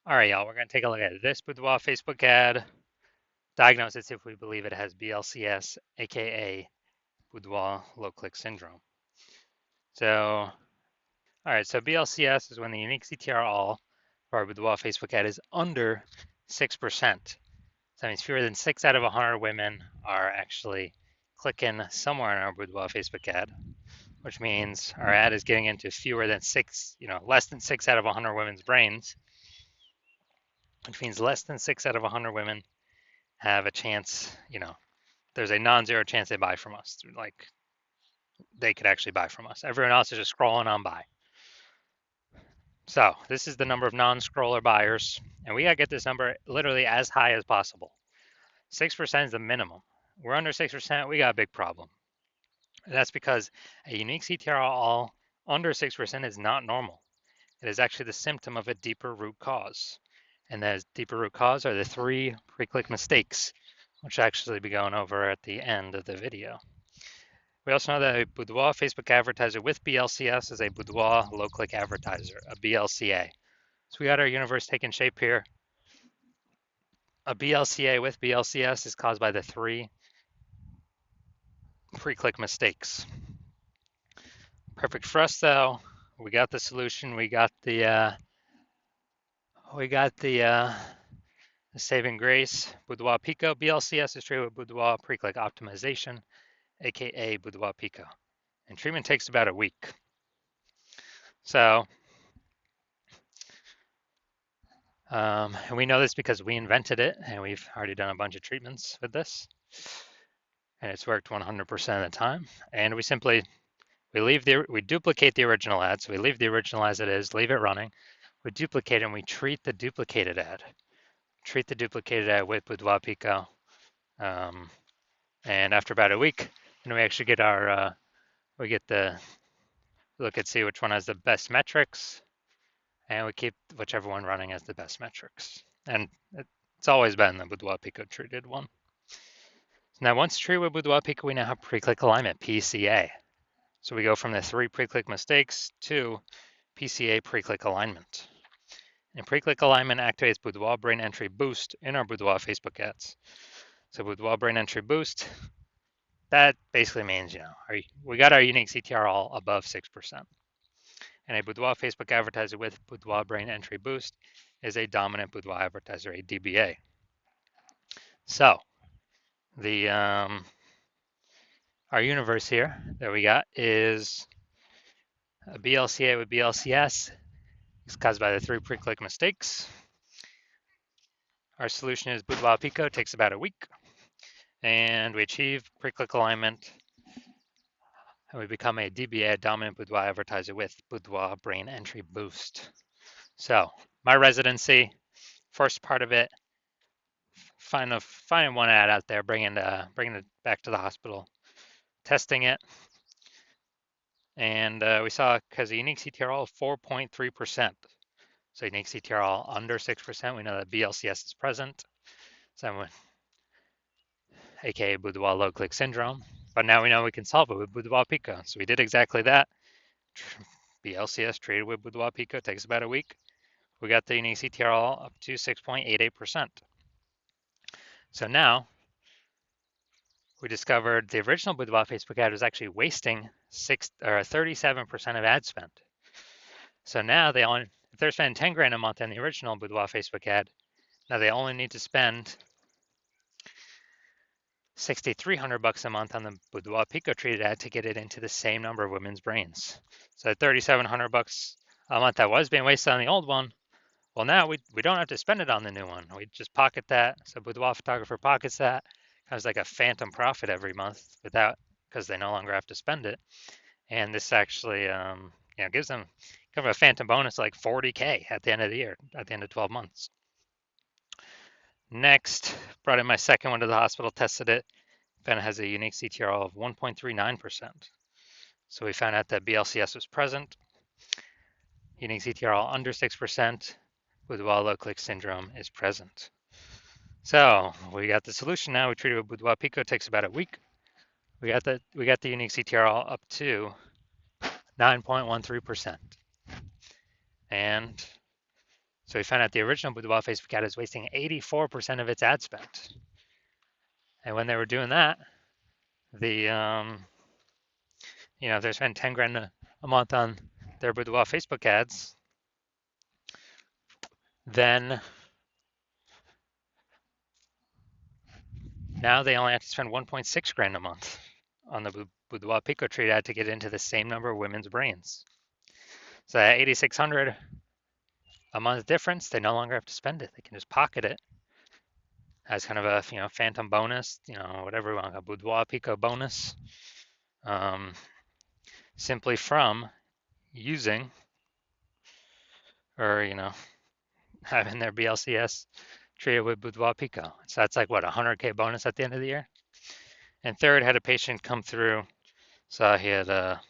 All right, y'all, we're going to take a look at this Boudoir Facebook ad, diagnose it, see if we believe it has BLCS, aka Boudoir low click syndrome. So, all right, so BLCS is when the unique CTR all for our Boudoir Facebook ad is under 6%. So that means fewer than 6 out of 100 women are actually clicking somewhere in our Boudoir Facebook ad, which means our ad is getting into fewer than 6, less than 6 out of 100 women's brains, which means less than 6 out of 100 women have a chance, there's a non-zero chance they buy from us. Like they could actually buy from us. Everyone else is just scrolling on by. So this is the number of non-scroller buyers, and we gotta get this number literally as high as possible. 6% is the minimum. We're under 6%, we got a big problem. And that's because a unique CTR all under 6% is not normal. It is actually the symptom of a deeper root cause. And those deeper root cause are the 3 pre-click mistakes, which I'll actually be going over at the end of the video. We also know that a Boudoir Facebook advertiser with BLCS is a Boudoir low-click advertiser, a BLCA. So we got our universe taking shape here. A BLCA with BLCS is caused by the 3 pre-click mistakes. Perfect for us though. We got the solution. We got the saving grace. Boudoir Pico BLCS is treated with Boudoir pre-click optimization, aka Boudoir Pico, and treatment takes about a week. So. And we know this because we invented it, and we've already done a bunch of treatments with this, and it's worked 100% of the time. And we duplicate the original ad, so we leave the original as it is, leave it running. We duplicate and we treat the duplicated ad. Treat the duplicated ad with Boudoir Pico, and after about a week, we actually get we look and see which one has the best metrics, and we keep whichever one running as the best metrics. And it's always been the Boudoir Pico treated one. Now, once treated with Boudoir Pico, we now have pre-click alignment, PCA. So we go from the 3 pre-click mistakes to PCA pre-click alignment. And pre-click alignment activates Boudoir brain entry boost in our Boudoir Facebook ads. So Boudoir brain entry boost, that basically means, we got our unique CTR all above 6%. And a Boudoir Facebook advertiser with Boudoir brain entry boost is a dominant Boudoir advertiser, a DBA. So the our universe here that we got is a BLCA with BLCS. It's caused by the 3 pre-click mistakes. Our solution is Boudoir Pico, takes about a week, and we achieve pre-click alignment, and we become a DBA, a dominant Boudoir advertiser with Boudoir brain entry boost. So my residency, first part of it, finding one ad out there, bringing it back to the hospital, testing it, and we saw because the unique CTR all 4.3%. So unique CTR all under 6%. We know that BLCS is present, so aka Boudoir low click syndrome. But now we know we can solve it with Boudoir Pico. So we did exactly that. BLCS treated with Boudoir Pico takes about a week. We got the unique CTR all up to 6.88%. So now we discovered the original Boudoir Facebook ad was actually wasting 37% of ad spend. So now if they're spending 10 grand a month in the original Boudoir Facebook ad, now they only need to spend $6,300 a month on the Boudoir Pico treated ad to get it into the same number of women's brains. So $3,700 a month that was being wasted on the old one, well, now we don't have to spend it on the new one. We just pocket that. So Boudoir photographer pockets that. Kind of like a phantom profit every month because they no longer have to spend it. And this actually gives them kind of a phantom bonus like $40K at the end of the year, at the end of 12 months. Next, brought in my second one to the hospital, tested it, found it has a unique CTR of 1.39%. So we found out that BLCS was present, unique CTR under 6%, Boudoir low click syndrome is present. So we got the solution now. We treated with Boudoir Pico, takes about a week. We got the unique CTR up to 9.13%. And So we found out the original Boudoir Facebook ad is wasting 84% of its ad spend. And when they were doing that, the if they spend 10 grand a month on their Boudoir Facebook ads, then now they only have to spend 1.6 grand a month on the Boudoir Pico Treat ad to get into the same number of women's brains. So that 8,600 a month difference, they no longer have to spend it. They can just pocket it as kind of a phantom bonus, whatever we want, a Boudoir Pico bonus, simply from using or having their BLCS treated with Boudoir Pico. So that's like what, 100K bonus at the end of the year. And third, had a patient come through, so he had a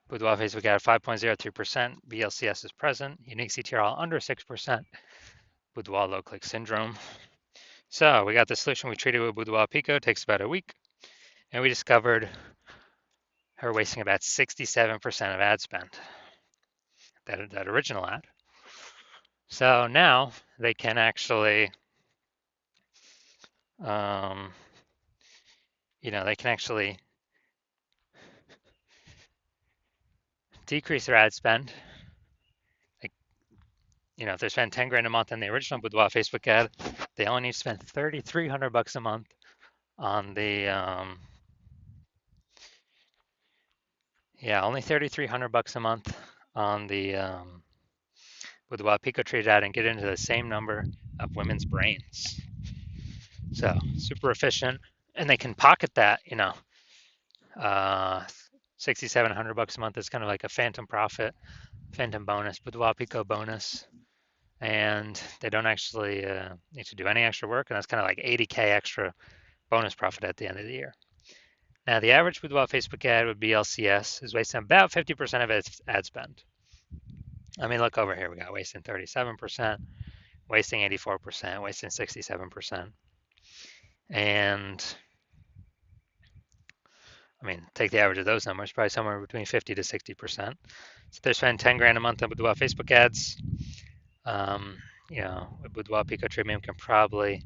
Boudoir Facebook ad 5.03%, BLCS is present, unique CTRL under 6%, Boudoir low click syndrome. So we got the solution we treated with Boudoir Pico, takes about a week, and we discovered her wasting about 67% of ad spend, that original ad. So now they can actually, they can actually decrease their ad spend. Like, if they spend 10 grand a month on the original Boudoir Facebook ad, they only need to spend 3,300 bucks a month on the, only 3,300 bucks a month on the Boudoir Pico Treat ad and get into the same number of women's brains. So super efficient, and they can pocket that, 6,700 bucks a month is kind of like a phantom profit, phantom bonus, Boudoir Pico bonus, and they don't actually need to do any extra work, and that's kind of like 80K extra bonus profit at the end of the year. Now, the average Boudoir Facebook ad with BLCS is wasting about 50% of its ad spend. I mean, look over here. We got wasting 37%, wasting 84%, wasting 67%. And I mean, take the average of those numbers, probably somewhere between 50 to 60%. So they're spending 10 grand a month on Boudoir Facebook ads. With Boudoir Pico Treatment can probably,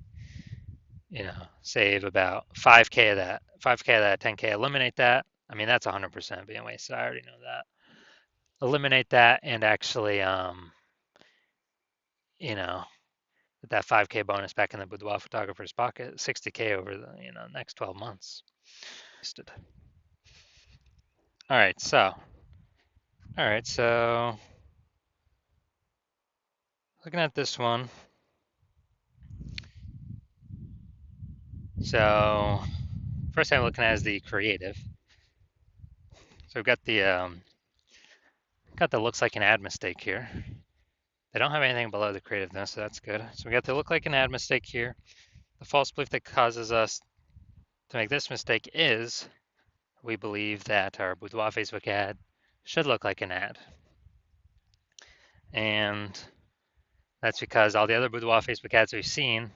save about 5K of that. 5K of that, 10K, eliminate that. I mean, that's 100% being wasted. I already know that. Eliminate that and actually, put that 5K bonus back in the Boudoir photographer's pocket, 60K over the, next 12 months. All right, so looking at this one. So first thing I'm looking at is the creative. So we've got the looks like an ad mistake here. They don't have anything below the creativeness, so that's good. So we got the look like an ad mistake here. The false belief that causes us to make this mistake is we believe that our Boudoir Facebook ad should look like an ad. And that's because all the other Boudoir Facebook ads we've seen,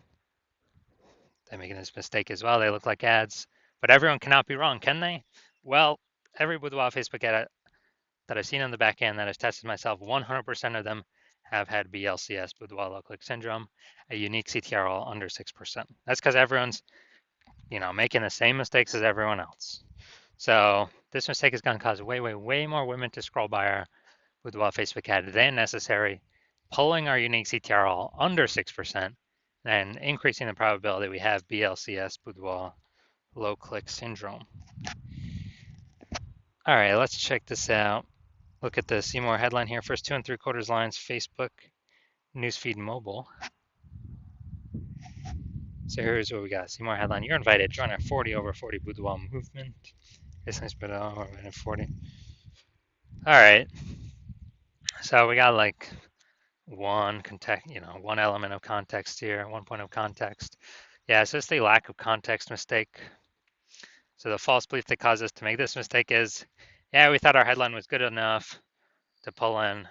they're making this mistake as well. They look like ads, but everyone cannot be wrong, can they? Well, every Boudoir Facebook ad that I've seen on the back end that I've tested myself, 100% of them have had BLCS, Boudoir low click syndrome, a unique CTRL under 6%. That's because everyone's, making the same mistakes as everyone else. So this mistake is going to cause way, way, way more women to scroll by our Boudoir Facebook ad than necessary, pulling our unique CTRL under 6% and increasing the probability we have BLCS, Boudoir low click syndrome. All right, let's check this out. Look at the see more headline here. First 2 3/4 lines, Facebook, newsfeed mobile. So here's what we got. See more headline. You're invited. Join our 40 over 40 Boudoir movement. Business Boudoir, we're invited 40. All right. So we got like one element of context here, 1 point of context. Yeah, so it's the lack of context mistake. So the false belief that caused us to make this mistake is, we thought our headline was good enough to pull in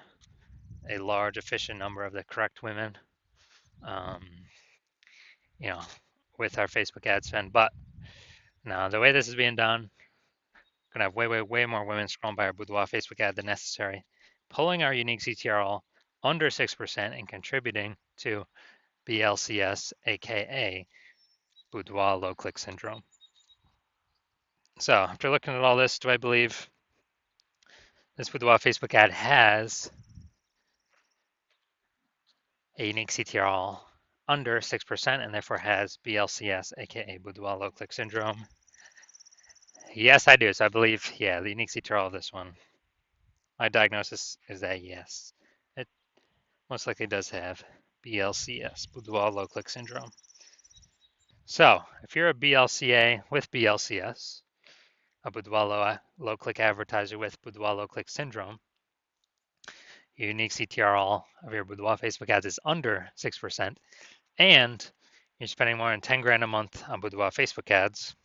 a large, efficient number of the correct women, with our Facebook ad spend. But now the way this is being done, we're gonna have way, way, way more women scrolling by our Boudoir Facebook ad than necessary, pulling our unique CTRL under 6% and contributing to BLCS, aka Boudoir low click syndrome. So after looking at all this, do I believe this Boudoir Facebook ad has a unique CTRL under 6% and therefore has BLCS, aka Boudoir low click syndrome? Yes, I do. So I believe, yeah, the unique CTRL of this one. My diagnosis is that yes, it most likely does have BLCS, Boudoir low click syndrome. So if you're a BLCA with BLCS, a Boudoir low click advertiser with Boudoir low click syndrome, your unique CTRL of your Boudoir Facebook ads is under 6%, and you're spending more than 10 grand a month on Boudoir Facebook ads,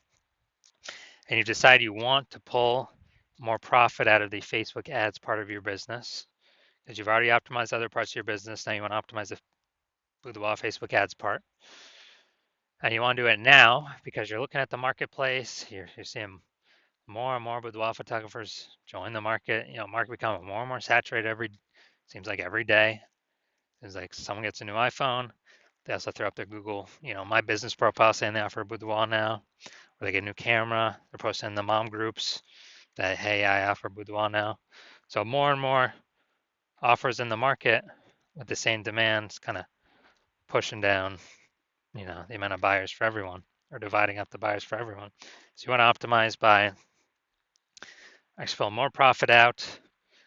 and you decide you want to pull more profit out of the Facebook ads part of your business, because you've already optimized other parts of your business, now you want to optimize the Boudoir Facebook ads part. And you want to do it now because you're looking at the marketplace, you're seeing more and more boudoir photographers join the market. Market becoming more and more saturated seems like every day. Seems like someone gets a new iPhone. They also throw up their Google, my business profile saying they offer boudoir now. Or they get a new camera. They're posting in the mom groups that, hey, I offer boudoir now. So more and more offers in the market with the same demands kind of pushing down, the amount of buyers for everyone, or dividing up the buyers for everyone. So you want to optimize by actually pull more profit out,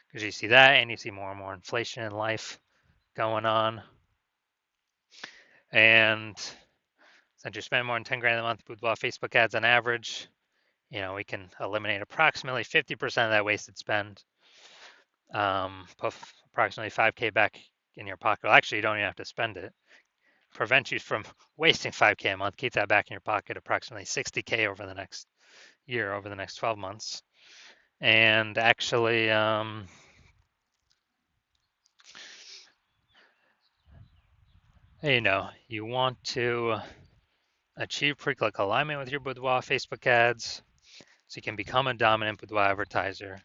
because you see that and you see more and more inflation in life going on. And since you spend more than 10 grand a month with Facebook ads on average, we can eliminate approximately 50% of that wasted spend. Put approximately 5K back in your pocket. Well, actually, you don't even have to spend it. Prevent you from wasting 5K a month. Keep that back in your pocket, approximately 60K over the next year, over the next 12 months. And actually, you want to achieve pre-click alignment with your Boudoir Facebook ads so you can become a dominant Boudoir advertiser,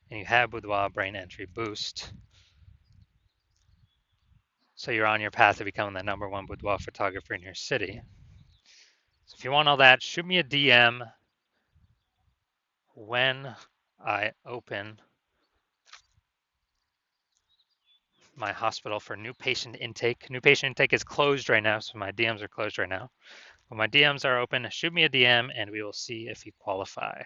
and you have Boudoir brain entry boost. So you're on your path to becoming the #1 boudoir photographer in your city. So if you want all that, shoot me a DM when I open my hospital for new patient intake. New patient intake is closed right now, so my DMs are closed right now. When my DMs are open, shoot me a DM and we will see if you qualify.